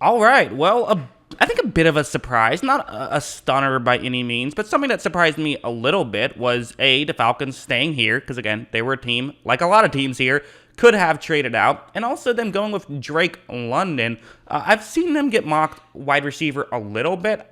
All right, well, I think a bit of a surprise, not a stunner by any means, but something that surprised me a little bit was the Falcons staying here, because again, they were a team, like a lot of teams here, could have traded out, and also them going with Drake London. I've seen them get mocked wide receiver a little bit.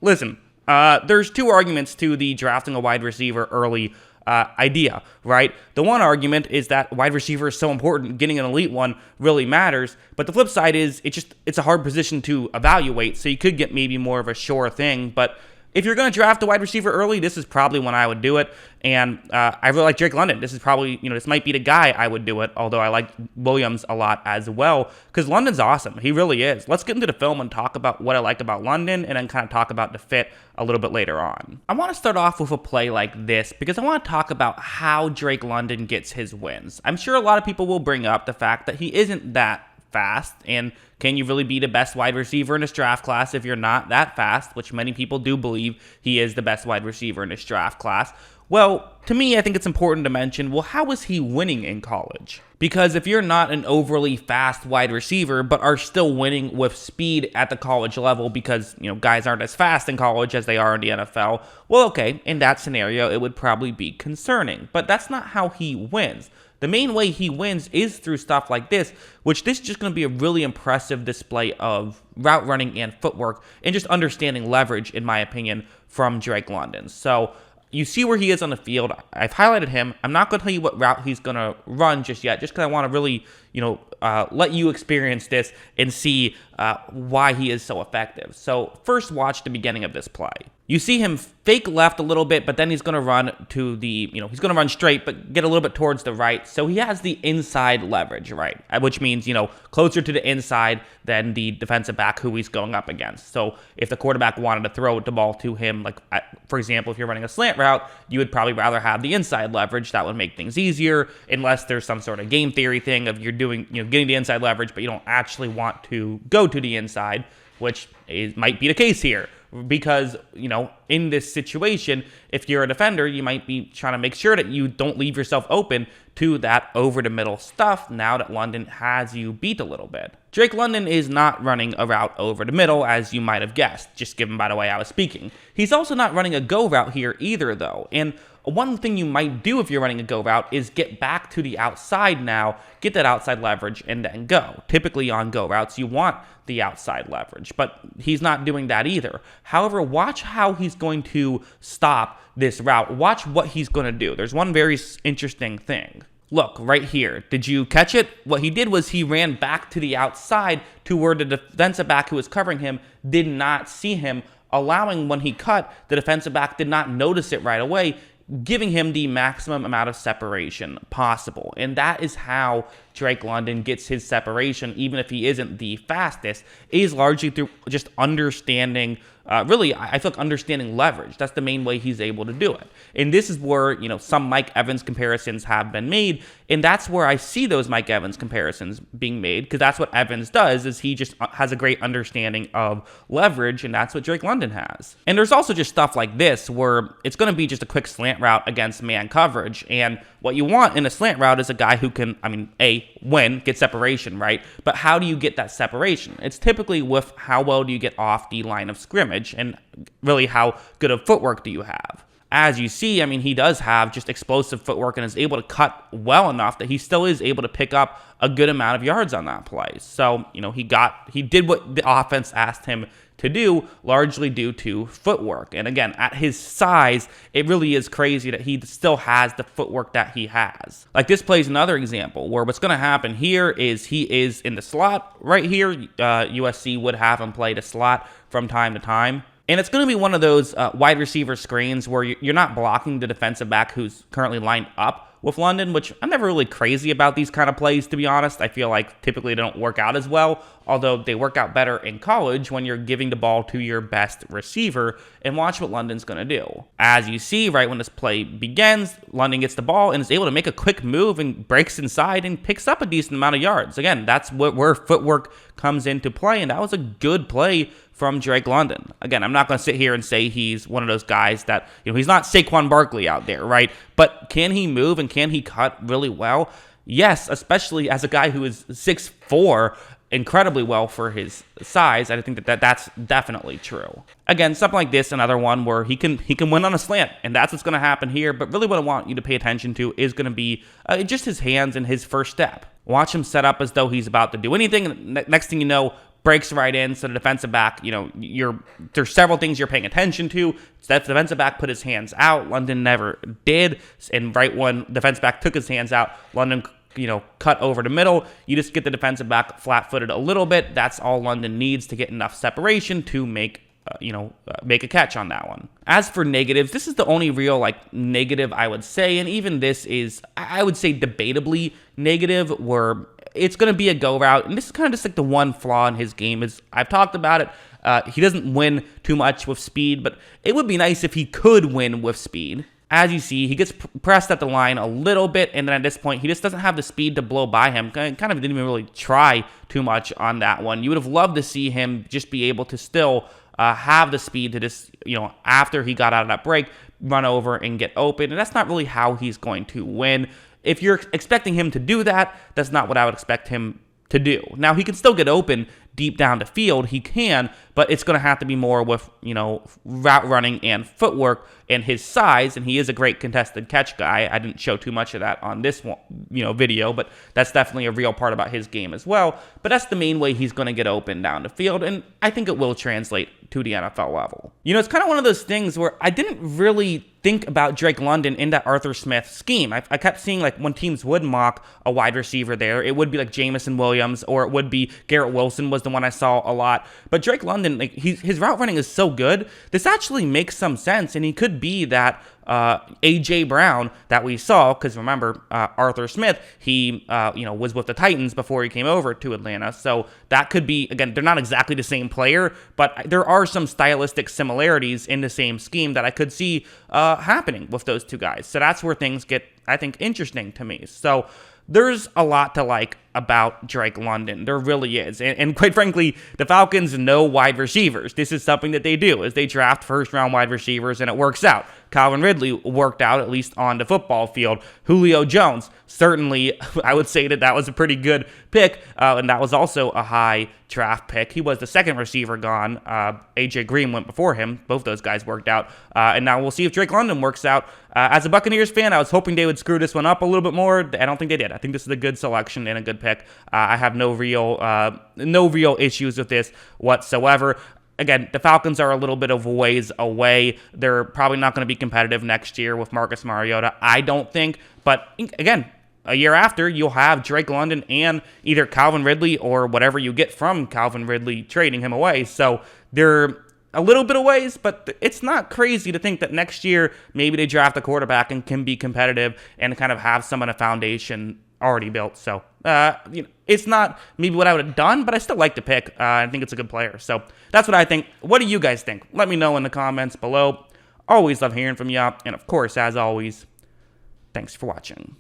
Listen, there's two arguments to the drafting a wide receiver early idea, right? The one argument is that wide receiver is so important, getting an elite one really matters, but the flip side is it's a hard position to evaluate, so you could get maybe more of a sure thing, but if you're going to draft a wide receiver early, this is probably when I would do it. And I really like Drake London. This is probably, this might be the guy I would do it, although I like Williams a lot as well, because London's awesome. He really is. Let's get into the film and talk about what I like about London, and then kind of talk about the fit a little bit later on. I want to start off with a play like this, because I want to talk about how Drake London gets his wins. I'm sure a lot of people will bring up the fact that he isn't that fast, and can you really be the best wide receiver in this draft class if you're not that fast, which many people do believe he is the best wide receiver in this draft class. Well, to me, I think it's important to mention, well, how was he winning in college? Because if you're not an overly fast wide receiver, but are still winning with speed at the college level because, guys aren't as fast in college as they are in the NFL, well, okay, in that scenario, it would probably be concerning. But that's not how he wins. The main way he wins is through stuff like this, which this is just going to be a really impressive display of route running and footwork and just understanding leverage, in my opinion, from Drake London. So you see where he is on the field. I've highlighted him. I'm not going to tell you what route he's going to run just yet, just because I want to really, let you experience this and see why he is so effective. So first, watch the beginning of this play. You see him fake left a little bit, but then he's going to run to the, he's going to run straight, but get a little bit towards the right. So he has the inside leverage, right? Which means, closer to the inside than the defensive back who he's going up against. So if the quarterback wanted to throw the ball to him, like, for example, if you're running a slant route, you would probably rather have the inside leverage. That would make things easier, unless there's some sort of game theory thing of you're doing, getting the inside leverage, but you don't actually want to go to the inside, which might be the case here. Because, in this situation, if you're a defender, you might be trying to make sure that you don't leave yourself open to that over-the-middle stuff now that London has you beat a little bit. Drake London is not running a route over the middle, as you might have guessed, just given by the way I was speaking. He's also not running a go route here either, though. And one thing you might do if you're running a go route is get back to the outside now, get that outside leverage, and then go. Typically on go routes, you want the outside leverage, but he's not doing that either. However, watch how he's going to stop this route. Watch what he's going to do. There's one very interesting thing. Look, right here. Did you catch it? What he did was he ran back to the outside to where the defensive back who was covering him did not see him, allowing when he cut, the defensive back did not notice it right away, giving him the maximum amount of separation possible. And that is how Drake London gets his separation, even if he isn't the fastest, is largely through just understanding, I feel like understanding leverage. That's the main way he's able to do it. And this is where, some Mike Evans comparisons have been made. And that's where I see those Mike Evans comparisons being made, because that's what Evans does, is he just has a great understanding of leverage, and that's what Drake London has. And there's also just stuff like this, where it's going to be just a quick slant route against man coverage. And what you want in a slant route is a guy who can, win, get separation, right? But how do you get that separation? It's typically with how well do you get off the line of scrimmage, and really how good of footwork do you have. As you see, he does have just explosive footwork and is able to cut well enough that he still is able to pick up a good amount of yards on that play. So, he did what the offense asked him to do, largely due to footwork. And again, at his size, it really is crazy that he still has the footwork that he has. Like, this play is another example where what's going to happen here is he is in the slot right here. USC would have him play the slot from time to time. And it's going to be one of those wide receiver screens where you're not blocking the defensive back who's currently lined up with London, which I'm never really crazy about these kind of plays, to be honest. I feel like typically they don't work out as well, although they work out better in college when you're giving the ball to your best receiver. And watch what London's going to do. As you see, right when this play begins, London gets the ball and is able to make a quick move and breaks inside and picks up a decent amount of yards. Again, that's where footwork comes into play, and that was a good play from Drake London. Again, I'm not going to sit here and say he's one of those guys that, he's not Saquon Barkley out there, right? But can he move and can he cut really well? Yes, especially as a guy who is 6'4", incredibly well for his size. I think that's definitely true. Again, something like this, another one where he can win on a slant, and that's what's going to happen here. But really what I want you to pay attention to is going to be just his hands and his first step. Watch him set up as though he's about to do anything, and next thing you know, breaks right in. So the defensive back, there's several things you're paying attention to. So that defensive back put his hands out. London never did. And right when defensive back took his hands out, London cut over the middle. You just get the defensive back flat-footed a little bit. That's all London needs to get enough separation to make a catch on that one. As for negatives, this is the only real negative I would say, and even this is, I would say, debatably negative, where it's going to be a go route, and this is kind of just the one flaw in his game. Is I've talked about it. He doesn't win too much with speed, but it would be nice if he could win with speed. As you see, he gets pressed at the line a little bit, and then at this point, he just doesn't have the speed to blow by him. Kind of didn't even really try too much on that one. You would have loved to see him just be able to still have the speed to just, after he got out of that break, run over and get open, and that's not really how he's going to win. If you're expecting him to do that, that's not what I would expect him to do. Now, he can still get open deep down the field. He can, but it's going to have to be more with, route running and footwork and his size, and he is a great contested catch guy. I didn't show too much of that on this one, video, but that's definitely a real part about his game as well. But that's the main way he's going to get open down the field, and I think it will translate to the NFL level. It's kind of one of those things where I didn't really think about Drake London in that Arthur Smith scheme. I kept seeing when teams would mock a wide receiver there, it would be Jamison Williams, or it would be Garrett Wilson was the one I saw a lot. But Drake London, his route running is so good, this actually makes some sense, and he could be that A.J. Brown that we saw, because remember, Arthur Smith, he was with the Titans before he came over to Atlanta, so that could be, again, they're not exactly the same player, but there are some stylistic similarities in the same scheme that I could see happening with those two guys. So that's where things get, I think, interesting to me. So there's a lot to like about Drake London. There really is. And quite frankly, the Falcons know wide receivers. This is something that they do, is they draft first-round wide receivers, and it works out. Calvin Ridley worked out, at least on the football field. Julio Jones, certainly, I would say that was a pretty good pick, and that was also a high draft pick. He was the second receiver gone. A.J. Green went before him. Both those guys worked out. And now we'll see if Drake London works out. As a Buccaneers fan, I was hoping they would screw this one up a little bit more. I don't think they did. I think this is a good selection and a good pick. I have no real issues with this whatsoever. Again, the Falcons are a little bit of a ways away. They're probably not going to be competitive next year with Marcus Mariota, I don't think. But again, a year after, you'll have Drake London and either Calvin Ridley or whatever you get from Calvin Ridley trading him away. So they're a little bit of ways, but it's not crazy to think that next year maybe they draft a quarterback and can be competitive and kind of have some of the foundation already built. So it's not maybe what I would have done, but I still like the pick. I think it's a good player. So that's what I think. What do you guys think? Let me know in the comments below. Always love hearing from you. And of course, as always, thanks for watching.